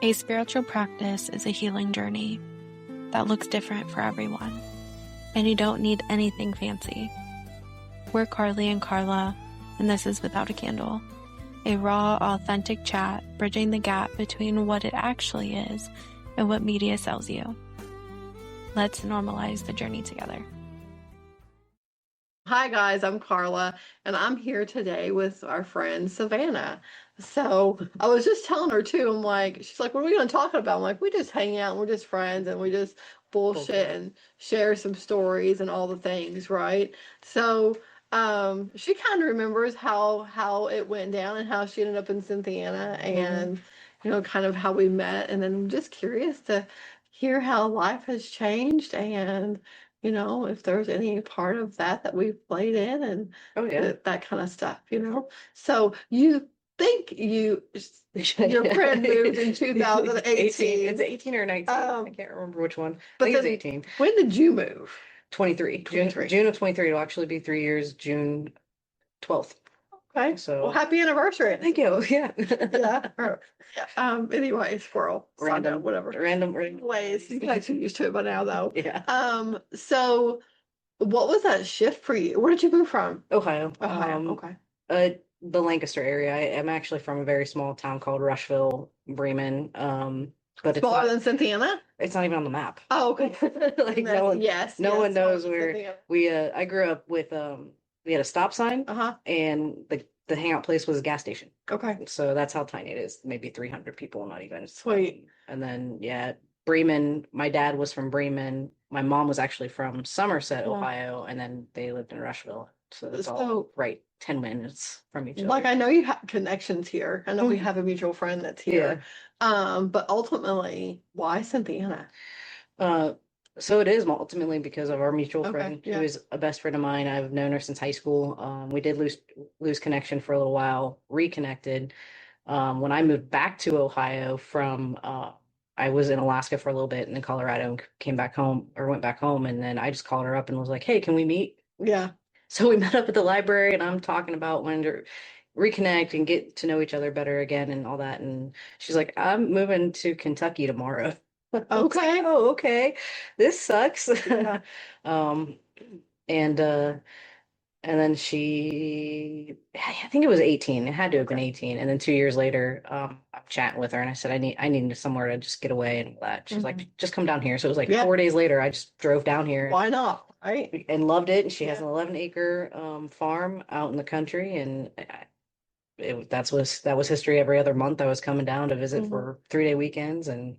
A spiritual practice is a healing journey that looks different for everyone, and you don't need anything fancy. We're Carly and Carla, and this is Without a Candle, a raw, authentic chat bridging the gap between what it actually is and what media sells you. Let's normalize the journey together. Hi guys, I'm Carla, and I'm here today with our friend Savannah. So I was just telling her too, I'm like, she's like, what are we going to talk about? I'm like, we just hang out and we're just friends and we just bullshit and share some stories and all the things, right? So she kind of remembers how it went down and how she ended up in Cynthiana and kind of how we met. And then I'm just curious to hear how life has changed and if there's any part of that we've played in and that kind of stuff. So you think your friend moved in 2018. It's 18 or 19. I can't remember which one. But I think it's 18. When did you move? 23. June of 23. It'll actually be 3 years, June 12th. Okay. So well, happy anniversary. Thank you. Yeah. Anyway, squirrel. Random. Whatever. Random ways. You guys are used to it by now, though. Yeah. So what was that shift for you? Where did you move from? Ohio. Okay. The Lancaster area. I am actually from a very small town called Rushville, Bremen. But it's smaller than Cynthiana? It's not even on the map. Oh, okay. Like no one knows where I grew up with we had a stop sign and the hangout place was a gas station. Okay. So that's how tiny it is. Maybe 300 people, not even. Sweet. And then Bremen, my dad was from Bremen. My mom was actually from Somerset, Ohio, and then they lived in Rushville. So it's all right 10 minutes from each other. Like I know you have connections here. I know we have a mutual friend that's here. But ultimately, why Cynthiana? So it is ultimately because of our mutual friend who is a best friend of mine. I've known her since high school. We did lose connection for a little while, reconnected. When I moved back to Ohio from I was in Alaska for a little bit and then Colorado and came back home or went back home, and then I just called her up and was like, hey, can we meet? Yeah. So we met up at the library and I'm talking about when to reconnect and get to know each other better again and all that. And she's like, I'm moving to Kentucky tomorrow. Okay. Like, oh, okay. This sucks. Yeah. And then I think it was 18. It had to have been 18. And then 2 years later, I'm chatting with her and I said, I need somewhere to just get away and all that. She's like, just come down here. So it was like 4 days later, I just drove down here. Why not? Right. And loved it. And she has an 11-acre farm out in the country. And that was history. Every other month I was coming down to visit for 3-day weekends. And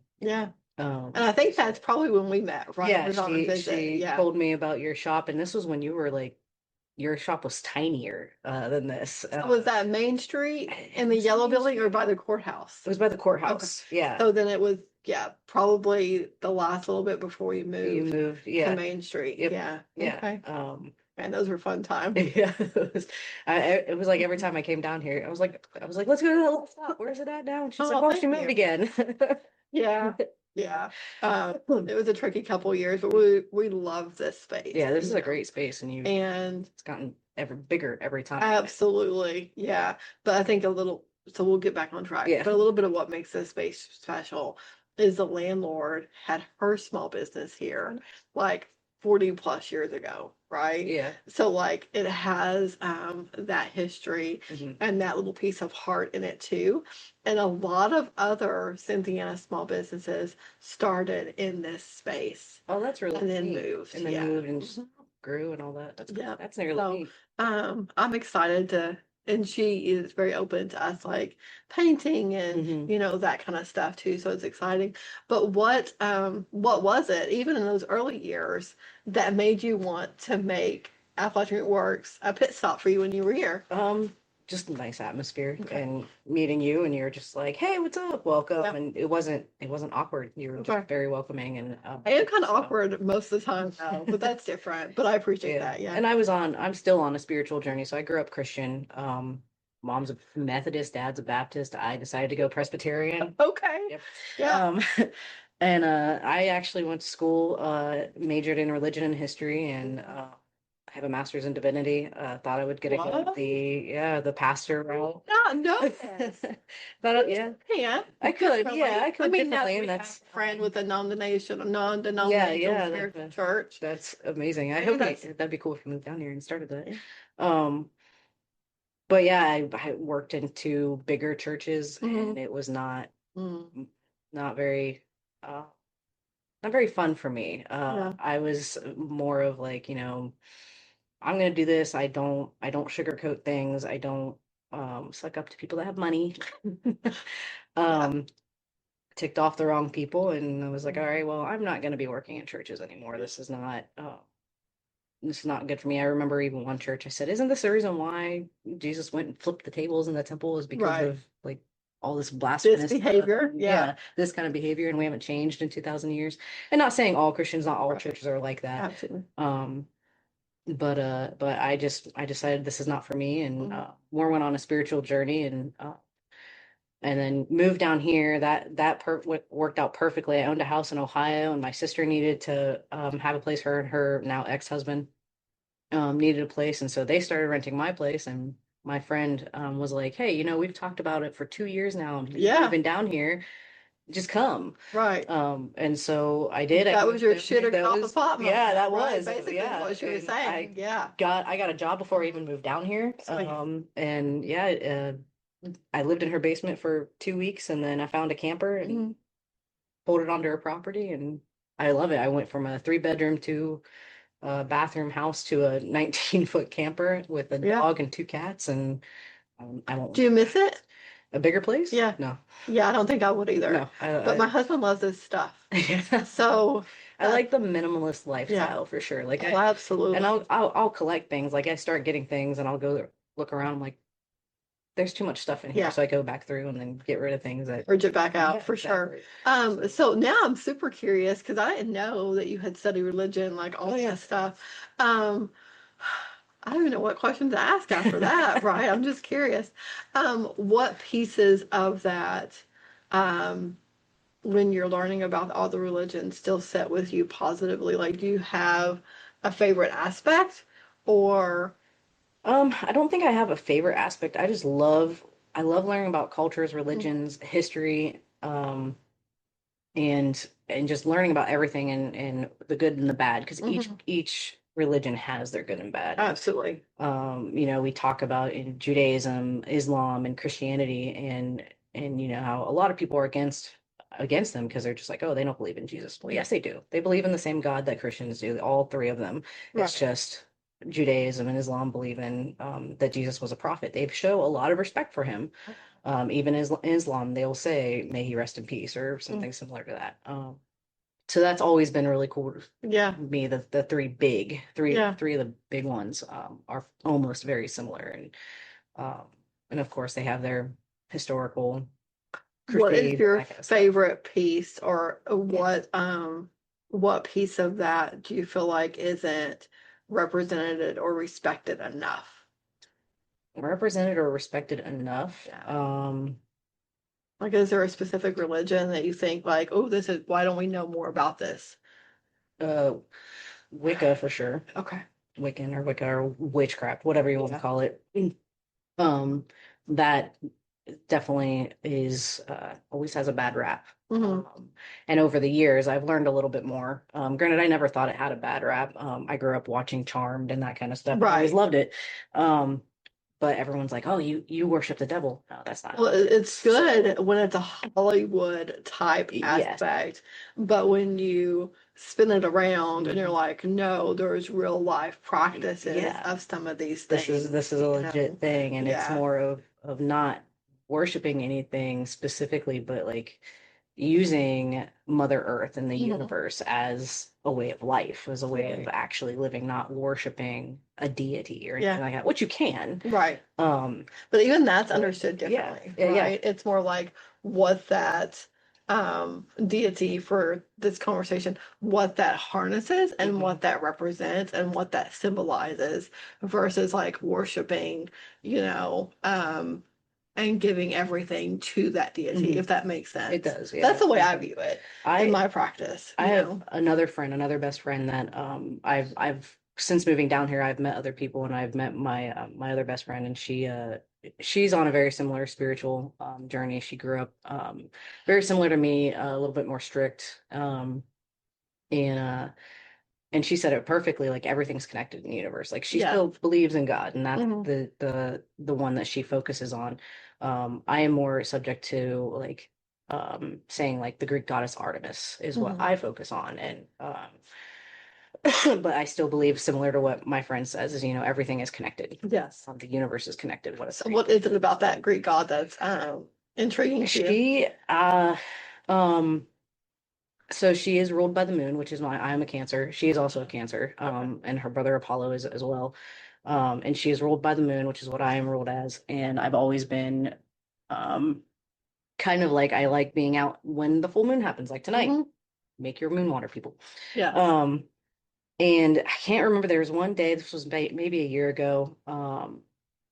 and I think that's probably when we met, right? Yeah, she told me about your shop, and this was when you were like, your shop was tinier than this. Was that Main Street in the yellow building or by the courthouse? It was by the courthouse. Okay. Yeah. So then it was probably the last little bit before you moved. You moved, to Main Street. Yep. Yeah. Okay. And those were fun times. Yeah. It was like every time I came down here, I was like, let's go to that little stop. Where's it at now? And she's like, she moved again. Yeah. Yeah. It was a tricky couple years, but we love this space. Yeah, this is a great space, and it's gotten bigger every time. Absolutely. Yeah. But I think so we'll get back on track. Yeah. But a little bit of what makes this space special is the landlord had her small business here like 40 plus years ago, right? Yeah. So like it has that history and that little piece of heart in it too. And a lot of other Cynthiana small businesses started in this space. Oh, that's really and then moved. And then moved and just grew and all that. That's nearly neat. I'm excited and she is very open to us like painting and that kind of stuff too, so it's exciting. But what was it even in those early years that made you want to make Appalachian Works a pit stop for you when you were here? Just a nice atmosphere and meeting you, and you're just like, hey, what's up, welcome. And it wasn't awkward. You were just very welcoming. And I am kind of awkward most of the time now, but that's different. But I appreciate that. Yeah. And I'm still on a spiritual journey. So I grew up Christian. Mom's a Methodist, dad's a Baptist. I decided to go Presbyterian. Okay. Yep. Yeah. And I actually went to school, majored in religion and history, and I have a master's in divinity. Thought I would get What? the pastor route. Not know this. Yeah, Can I could. Yeah, I could now differently, we and have that's a friend with a non-denominational yeah, spiritual church. that's amazing. I Yeah, hope that'd be cool if you moved down here and started that. Um, but yeah, I worked in two bigger churches, and it was not very uh not very fun for me. Yeah. I was more of like, I'm gonna do this. I don't sugarcoat things. I don't suck up to people that have money. Yeah. um Ticked off the wrong people, and I was like, all right, well, I'm not gonna be working in churches anymore. This is not good for me. I remember even one church, I said, isn't this the reason why Jesus went and flipped the tables in the temple, is because Right. of like all this blasphemous This behavior? Yeah. this kind of behavior, and we haven't changed in 2000 years. And not saying all Christians, not all churches are like that. Absolutely. But I decided this is not for me, and more went on a spiritual journey, and then moved down here. Worked out perfectly. I owned a house in Ohio, and my sister needed to have a place. Her and her now ex-husband needed a place, and so they started renting my place. And my friend was like, "Hey, we've talked about it for 2 years now. Yeah. Moving down here, just come." Right. And so I did. That was your shit or cop apartment. Yeah, that right? was Basically what you were saying. I got a job before I even moved down here. And yeah, I lived in her basement for 2 weeks, and then I found a camper and pulled it onto her property, and I love it. I went from a 3-bedroom to a bathroom house to a 19-foot camper with a dog and 2 cats, and I won't. Do you miss it? A bigger place? Yeah. No. Yeah, I don't think I would either. No. But my husband loves this stuff. Yeah. So I like the minimalist lifestyle for sure. Like absolutely. And I'll collect things. Like I start getting things, and I'll go look around. I'm like, there's too much stuff in here. So I go back through and then get rid of things that urge it back out for sure. So now I'm super curious because I didn't know that you had studied religion, like all that stuff. I don't even know what questions to ask after that, right? I'm just curious. What pieces of that, when you're learning about all the religions, still sit with you positively? Like, do you have a favorite aspect, or? I don't think I have a favorite aspect. I love learning about cultures, religions, history, and just learning about everything, and the good and the bad, because each religion has their good and bad. Absolutely. We talk about in Judaism, Islam, and Christianity, and how a lot of people are against them because they're just like, oh, they don't believe in Jesus. Well, yes, they do. They believe in the same God that Christians do, all three of them. It's just Judaism and Islam believe in that Jesus was a prophet. They show a lot of respect for him. Even Islam, they'll say, may he rest in peace, or something similar to that. So that's always been really cool to me. The three of the big ones are almost very similar, and of course they have their historical. What is your favorite piece, or what piece of that do you feel like isn't represented or respected enough? Represented or respected enough? Like, is there a specific religion that you think like, oh, why don't we know more about this? Wicca for sure. Okay. Wiccan or Wicca or witchcraft, whatever you want to call it. That definitely is always has a bad rap. And over the years, I've learned a little bit more. Granted, I never thought it had a bad rap. I grew up watching Charmed and that kind of stuff. I always loved it. But everyone's like, oh, you worship the devil. No, that's not. Well, it's good when it's a Hollywood type aspect. But when you spin it around and you're like, no, there's real life practices of some of these things. This is a legit thing. And it's more of not worshiping anything specifically, but like using Mother Earth and the universe as a way of life, as a way of actually living, not worshiping a deity or anything like that, which you can. Right. But even that's understood differently, right? It's more like what that deity, for this conversation, what that harnesses and what that represents and what that symbolizes, versus like worshiping, and giving everything to that deity, if that makes sense. It does. That's the way I view it in my practice. I have another best friend that I've since moving down here, I've met other people, and I've met my my other best friend, and she's on a very similar spiritual journey. She grew up very similar to me, a little bit more strict, and and she said it perfectly, like everything's connected in the universe. Like she still believes in God, and that's the one that she focuses on. I am more subject to like saying like the Greek goddess Artemis is what I focus on, and but I still believe, similar to what my friend says, is, you know, everything is connected. Yes. The universe is connected. So what is it about that Greek god that's intriguing to you? She so she is ruled by the moon, which is why I'm a Cancer. She is also a Cancer, and her brother Apollo is as well. And she is ruled by the moon, which is what I am ruled as. And I've always been kind of like, I like being out when the full moon happens, like tonight. Make your moon water, people. Yeah. And I can't remember, there was one day, this was maybe a year ago,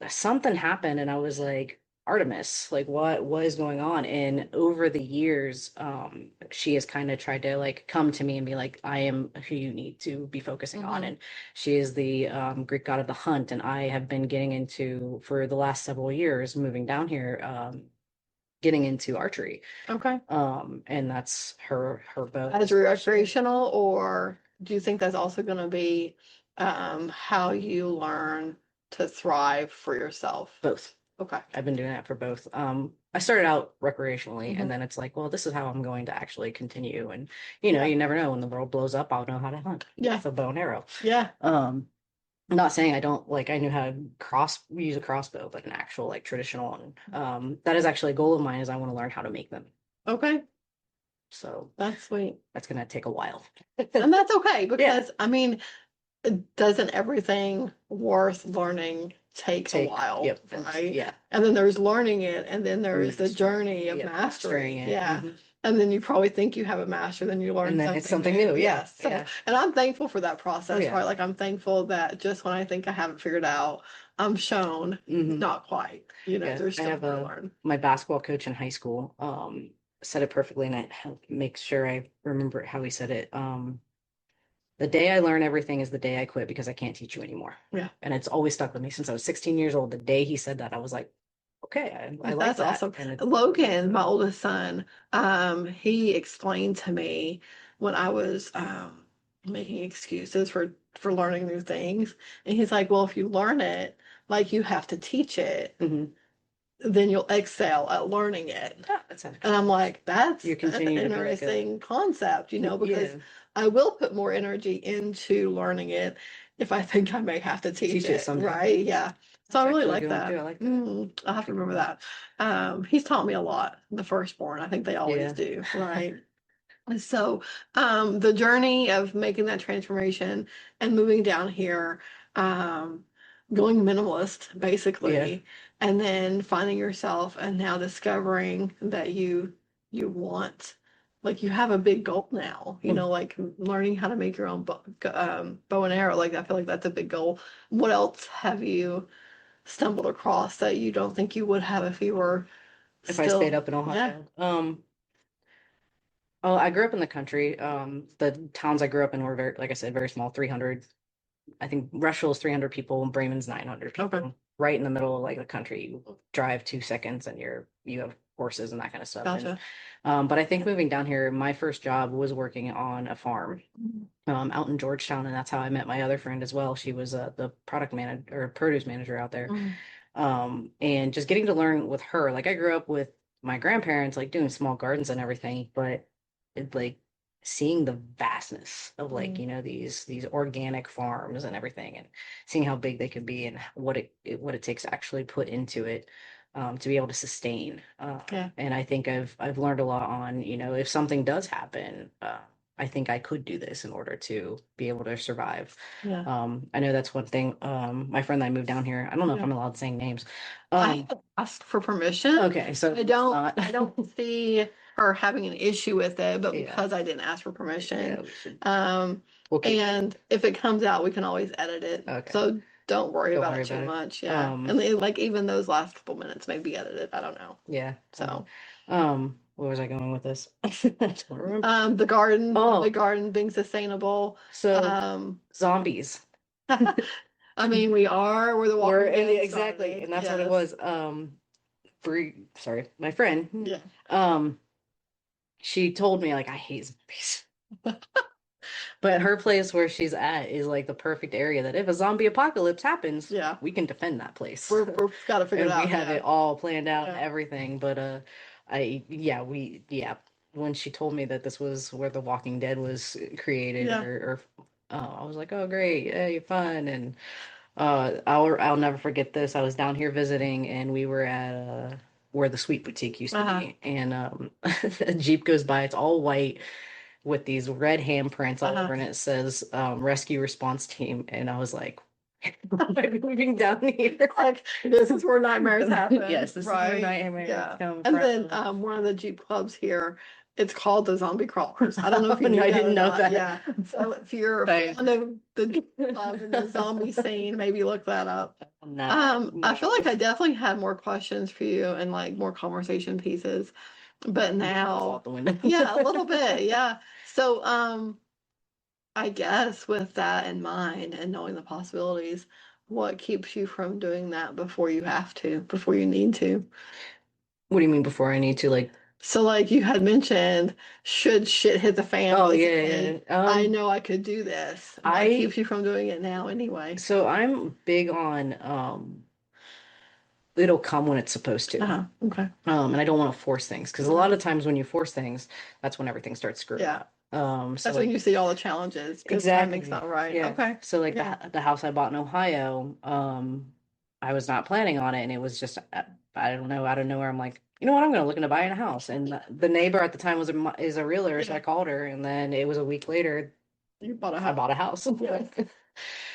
something happened and I was like, Artemis, like what is going on? And over the years, she has kind of tried to like come to me and be like, I am who you need to be focusing on. And she is the Greek god of the hunt. And I have been getting into, for the last several years, moving down here, getting into archery. Okay. And that's her bow. As recreational, or do you think that's also going to be how you learn to thrive for yourself? Both. Okay. I've been doing that for both. I started out recreationally, and then it's like, well, this is how I'm going to actually continue. And you know, you never know, when the world blows up, I'll know how to hunt. Yeah. With a bow and arrow. Yeah. I'm not saying I don't, like, I knew how to use a crossbow, but an actual like traditional one. That is actually a goal of mine, is I want to learn how to make them. Okay. So that's sweet. That's gonna take a while. And that's okay, because I mean, doesn't everything worth learning take a while? Yep. Right? Yeah. And then there's learning it, and then there's the journey of mastering it. Yeah. And then you probably think you have it mastered, then you learn and then something it's something new. Yeah. Yes. So, and I'm thankful for that process, right? Like, I'm thankful that just when I think I have it figured out, I'm shown not quite. You know, there's still more to learn. My basketball coach in high school said it perfectly, and I make sure I remember how he said it. The day I learn everything is the day I quit, because I can't teach you anymore. Yeah. And it's always stuck with me since I was 16 years old. The day he said that, I was like, okay, I like That's that. awesome. Logan, my oldest son, he explained to me when I was making excuses for learning new things. And he's like, well, if you learn it, like, you have to teach it. Then you'll excel at learning it. And I'm like, that's an interesting concept, you know, because I will put more energy into learning it if I think I may have to teach it someday. Right? Yeah. So I really like that. I like that. I'll have to remember that. He's taught me a lot, the firstborn. I think they always do, right? So the journey of making that transformation and moving down here, going minimalist, basically, and then finding yourself, and now discovering that you want, like, you have a big goal now, you know, like learning how to make your own bow and arrow. Like, I feel like that's a big goal. What else have you stumbled across that you don't think you would have if you were I stayed up in Ohio? Oh, I grew up in the country. The towns I grew up in were very, like I said, very small, 300. I think Rushville is 300 people and Bremen's 900 people. Okay. Right in the middle of like the country. You drive 2 seconds and you have horses and that kind of stuff. Gotcha. And, but I think moving down here, my first job was working on a farm out in Georgetown, and that's how I met my other friend as well. She was the product manager or produce manager out there. And just getting to learn with her. Like, I grew up with my grandparents, like doing small gardens and everything, but it, like, seeing the vastness of, like, you know, these organic farms and everything, and seeing how big they could be, and what it takes to actually put into it to be able to sustain. And I think I've learned a lot on, you know, if something does happen, I think I could do this in order to be able to survive. I know that's one thing. My friend that I moved down here, I don't know if I'm allowed saying names. I asked for permission. Okay, so I don't see her having an issue with it, but because I didn't ask for permission, and if it comes out, we can always edit it. Okay. So don't worry about it too much. Yeah. And like, even those last couple minutes may be edited. I don't know. Yeah. So, where was I going with this? the garden being sustainable. So, zombies. I mean, we're the Walking Dead exactly, started. and that's what it was. My friend. Yeah. She told me, like, I hate zombies. But her place where she's at is like the perfect area that if a zombie apocalypse happens, Yeah. we can defend that place. We've got to figure it And out. we have it all planned out and Yeah. everything. But when she told me that this was where The Walking Dead was created, Yeah. or I was like, oh great, yeah, fun. And I'll never forget this. I was down here visiting, and we were at where the Sweet Boutique used to be, and a Jeep goes by. It's all white with these red handprints all over, and it says Rescue Response Team. And I was like, I'm moving down here. Like, this is where nightmares happen. Yes, this is where nightmares come and from. then one of the Jeep clubs here, it's called the Zombie Crawlers. I don't know if you knew I that didn't or know not. that. Yeah. So if you're one of the Jeep club in the zombie scene, maybe look that up. I feel like I definitely had more questions for you and like more conversation pieces, but now, yeah, a little bit, yeah. So, I guess with that in mind and knowing the possibilities, what keeps you from doing that before you have to, before you need to? What do you mean before I need to, like? So, like you had mentioned, should shit hit the fan, Oh basically, yeah. I know I could do this. What keeps you from doing it now anyway? So I'm big on it'll come when it's supposed to. Okay. And I don't want to force things, because a lot of times when you force things, that's when everything starts screwing up. So that's when you see all the challenges because timing's not right. Yeah. Okay. So like the house I bought in Ohio, I was not planning on it, and it was just I don't know, out of nowhere, I'm like, you know what, I'm gonna look into buying a house. And the neighbor at the time is a realtor, so I called her, and then it was a week later you bought a house. I bought a house. Yeah.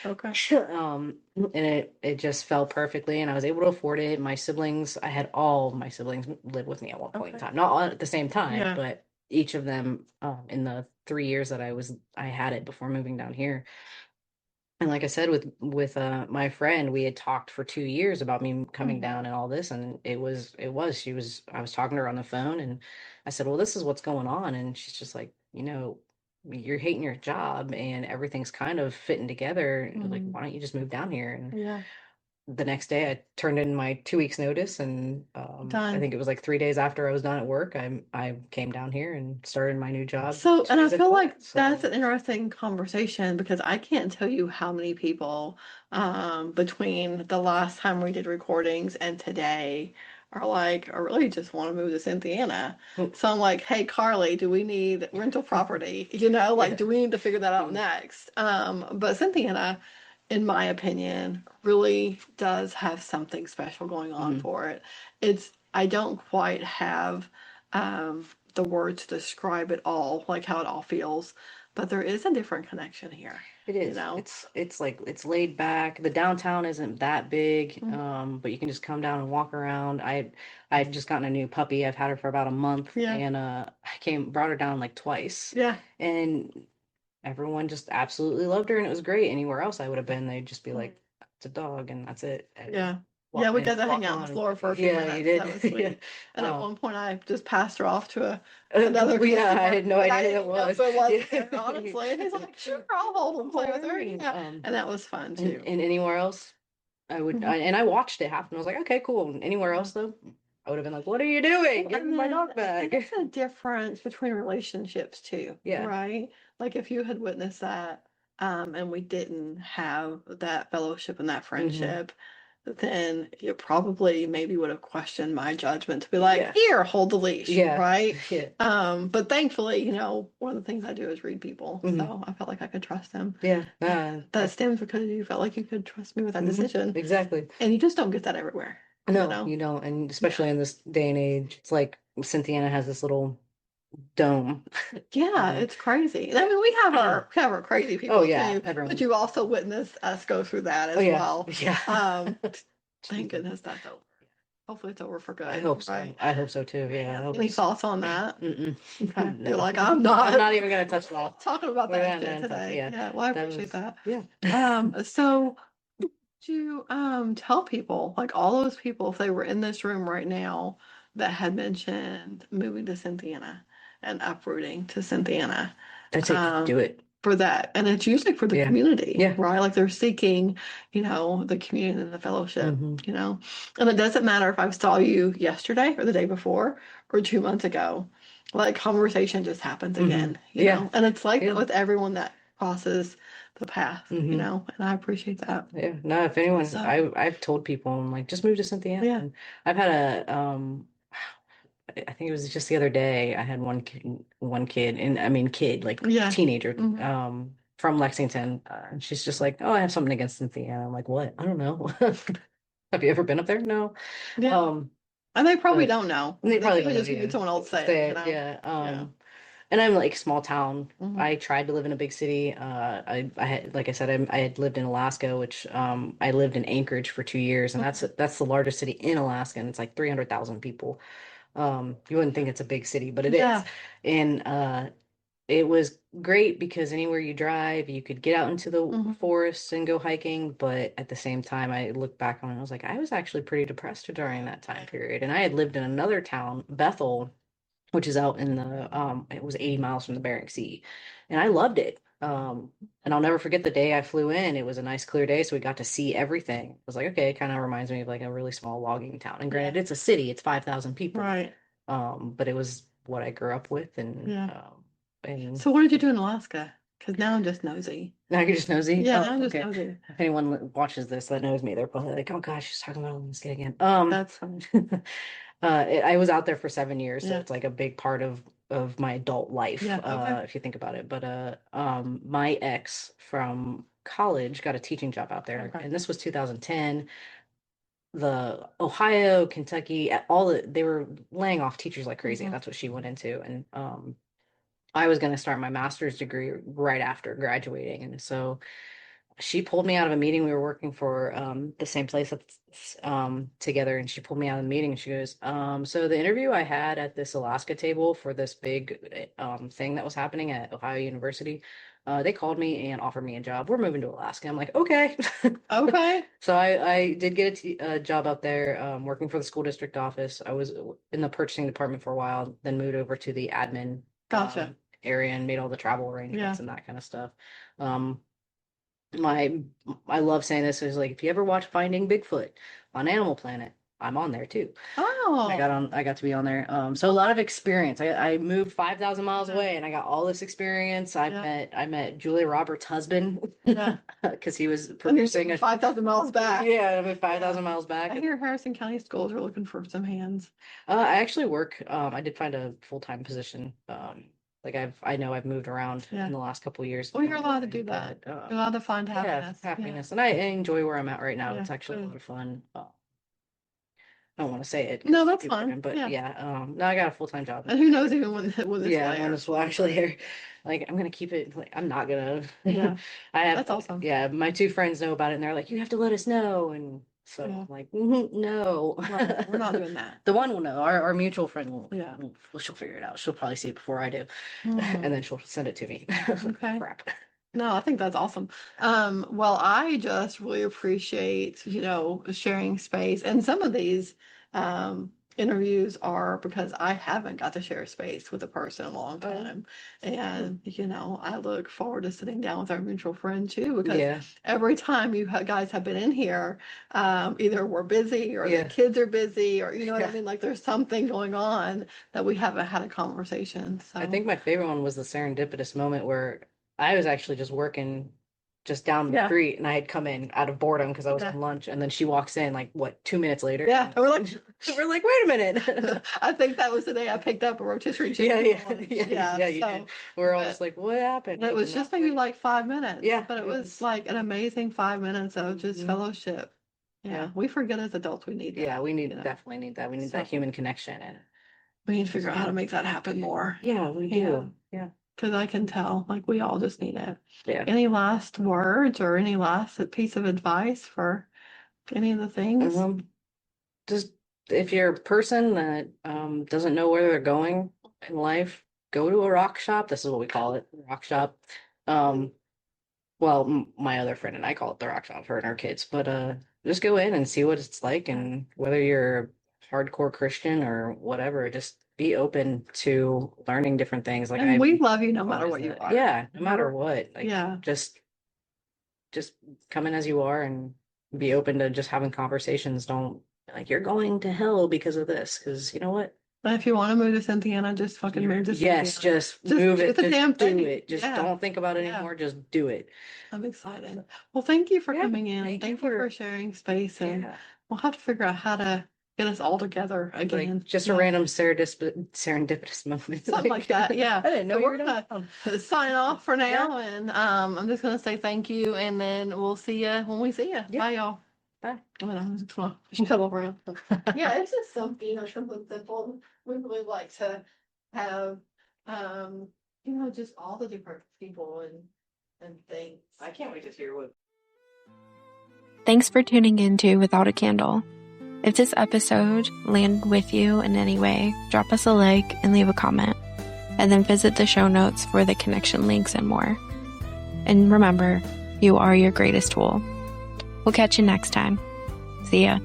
Okay. And it just fell perfectly, and I was able to afford it. My siblings, I had all my siblings live with me at one point in time, not all at the same time, but each of them in the 3 years that I had it before moving down here. And like I said, with my friend, we had talked for 2 years about me coming down and all this, and I was talking to her on the phone, and I said, well, this is what's going on. And she's just like, you're hating your job and everything's kind of fitting together. Like, why don't you just move down here? And the next day I turned in my 2 weeks notice, and I think it was like 3 days after I was done at work, I came down here and started my new job. So, and I feel like that's an interesting conversation because I can't tell you how many people between the last time we did recordings and today are like, I really just want to move to Cynthiana. So I'm like, hey, Carly, do we need rental property? Do we need to figure that out next? But Cynthiana, in my opinion, really does have something special going on for it. I don't quite have the words to describe it all, like how it all feels, but there is a different connection here. It is. It's like it's laid back. The downtown isn't that big, but you can just come down and walk around. I'd just gotten a new puppy. I've had her for about a month, and I brought her down like twice. Yeah, and everyone just absolutely loved her, and it was great. Anywhere else I would have been, they'd just be like, "It's a dog," and that's it. And we got to hang out on the floor for a few minutes. You did. That was sweet. And at one point, I just passed her off to another. I had no idea who it was. Honestly, and he's like, "Sure, I'll hold and play with her." And that was fun too. And anywhere else, I would. And I watched it happen. I was like, "Okay, cool." Anywhere else though, I would have been like, "What are you doing? Give me my dog back." There's a difference between relationships too. Yeah. Right. Like if you had witnessed that, and we didn't have that fellowship and that friendship. Then you probably maybe would have questioned my judgment to be like, here, hold the leash, right? Yeah. But thankfully, one of the things I do is read people, so I felt like I could trust them. Yeah. That stems because you felt like you could trust me with that decision. Exactly. And you just don't get that everywhere. No, you don't, and especially in this day and age, it's like Cynthiana has this little dome. Yeah, it's crazy. I mean, we have our crazy people too, but you also witnessed us go through that as well. Yeah. Thank goodness that's over. Hopefully it's over for good. I hope so. Right? I hope so too. Yeah. Any thoughts on that? Okay. No. You're like, I'm not even gonna touch that. Talking about that today. Yeah. Well, I appreciate that. Yeah. So to tell people, like all those people, if they were in this room right now that had mentioned moving to Cynthiana and uprooting to Cynthiana. I'd say do it. for that. And it's usually for the community, Yeah. right? Like they're seeking, the community and the fellowship, And it doesn't matter if I saw you yesterday or the day before or 2 months ago. Like conversation just happens again, know? And it's like with everyone that crosses the path, and I appreciate that. Yeah. No, if anyone, I've told people, I'm like, just move to Cynthiana. Yeah. And I've had I think it was just the other day, I had one kid, and I mean kid, like teenager, from Lexington. And she's just like, oh, I have something against Cynthia. And I'm like, what? I don't know. Have you ever been up there? No. Yeah. And they probably don't know. They probably just heard someone else say it, Yeah. And I'm like small town. I tried to live in a big city. I had, like I said, I had lived in Alaska, which I lived in Anchorage for 2 years, and that's the largest city in Alaska, and it's like 300,000 people. You wouldn't think it's a big city, but it is. And it was great because anywhere you drive, you could get out into the forests and go hiking. But at the same time, I look back on it, I was like, I was actually pretty depressed during that time period. And I had lived in another town, Bethel, which is out in it was 80 miles from the Bering Sea. And I loved it. And I'll never forget the day I flew in. It was a nice clear day, so we got to see everything. I was like, okay, it kind of reminds me of like a really small logging town. And granted, it's a city, it's 5,000 people. Right. But it was what I grew up with, and so what did you do in Alaska? Because now I'm just nosy. Now you're just nosy? Yeah, now I'm just nosy. If anyone watches this that knows me, they're probably like, oh gosh, she's talking about this kid again. That's funny. I was out there for 7 years, so it's like a big part of my adult life, if you think about it. But my ex from college got a teaching job out there, and this was 2010. The Ohio, Kentucky, they were laying off teachers like crazy. That's what she went into, and I was going to start my master's degree right after graduating, and so she pulled me out of a meeting. We were working for the same place together, and she pulled me out of the meeting, and she goes, so the interview I had at this Alaska table for this big thing that was happening at Ohio University, they called me and offered me a job. We're moving to Alaska. I'm like, okay. Okay. So I did get a job out there, working for the school district office. I was in the purchasing department for a while, then moved over to the admin area and made all the travel arrangements and that kind of stuff. I love saying this, is like, if you ever watch Finding Bigfoot on Animal Planet, I'm on there too. Oh, I got to be on there. So a lot of experience. I moved 5,000 miles away, and I got all this experience. I met Julia Roberts' husband, because he was producing 5,000 miles back. Yeah, I moved 5,000 miles back. I hear Harrison County schools are looking for some hands. I actually work. I did find a full-time position. Like I know I've moved around in the last couple of years. Well, you're allowed to do that. You're allowed to find happiness. And I enjoy where I'm at right now. It's actually a lot of fun. I don't want to say it. No, that's fine. But now I got a full-time job. And who knows even when this will air. When this will actually air. Like, I'm gonna keep it. Like, I'm not gonna. Yeah, that's awesome. Yeah, my two friends know about it, and they're like, "You have to let us know." And so I'm like, no, we're not doing that. The one will know. Our mutual friend will. Yeah, she'll figure it out. She'll probably see it before I do, and then she'll send it to me. Okay. Crap. No, I think that's awesome. Well, I just really appreciate, sharing space. And some of these interviews are because I haven't got to share space with a person in a long time. And, I look forward to sitting down with our mutual friend too, because every time you guys have been in here, either we're busy or the kids are busy, or, what I mean? Like there's something going on that we haven't had a conversation. So I think my favorite one was the serendipitous moment where I was actually just working just down the street, and I had come in out of boredom because I was on lunch, and then she walks in like 2 minutes later. Yeah, and we're like, wait a minute. I think that was the day I picked up a rotisserie chicken. Yeah, you did. We're all just like, what happened? It was just maybe like 5 minutes. Yeah, but it was like an amazing 5 minutes of just fellowship. Yeah, we forget as adults we need that. Yeah, we definitely need that. We need that human connection, and we need to figure out how to make that happen more. Yeah, we do. Yeah. Because I can tell, like, we all just need it. Yeah. Any last words or any last piece of advice for any of the things? Just if you're a person that doesn't know where they're going in life, go to a rock shop. This is what we call it, rock shop. Well, my other friend and I call it the rock shop, her and her kids. But just go in and see what it's like, and whether you're a hardcore Christian or whatever, just be open to learning different things. Like, and we love you no matter what you are. Yeah, no matter what. Like, yeah, just come in as you are and be open to just having conversations. Don't like you're going to hell because of this. Because you know what? But if you want to move to Cynthiana, just fucking move to Cynthiana. Yes, just move it. It's a damn thing. Do it. Just don't think about it anymore. Just do it. I'm excited. Well, thank you for coming in. Thank you for sharing space, and we'll have to figure out how to get us all together again. Like, just a random serendipitous moment. Something like that. Yeah. I didn't know we're you were gonna sign off for now, and I'm just gonna say thank you, and then we'll see you when we see you. Bye, y'all. Bye. I'm just gonna shuttle around. Yeah, it's just something something simple. We really like to have just all the different people and things. I can't wait to hear what. Thanks for tuning in to Without a Candle. If this episode landed with you in any way, drop us a like and leave a comment, and then visit the show notes for the connection links and more. And remember, you are your greatest tool. We'll catch you next time. See ya.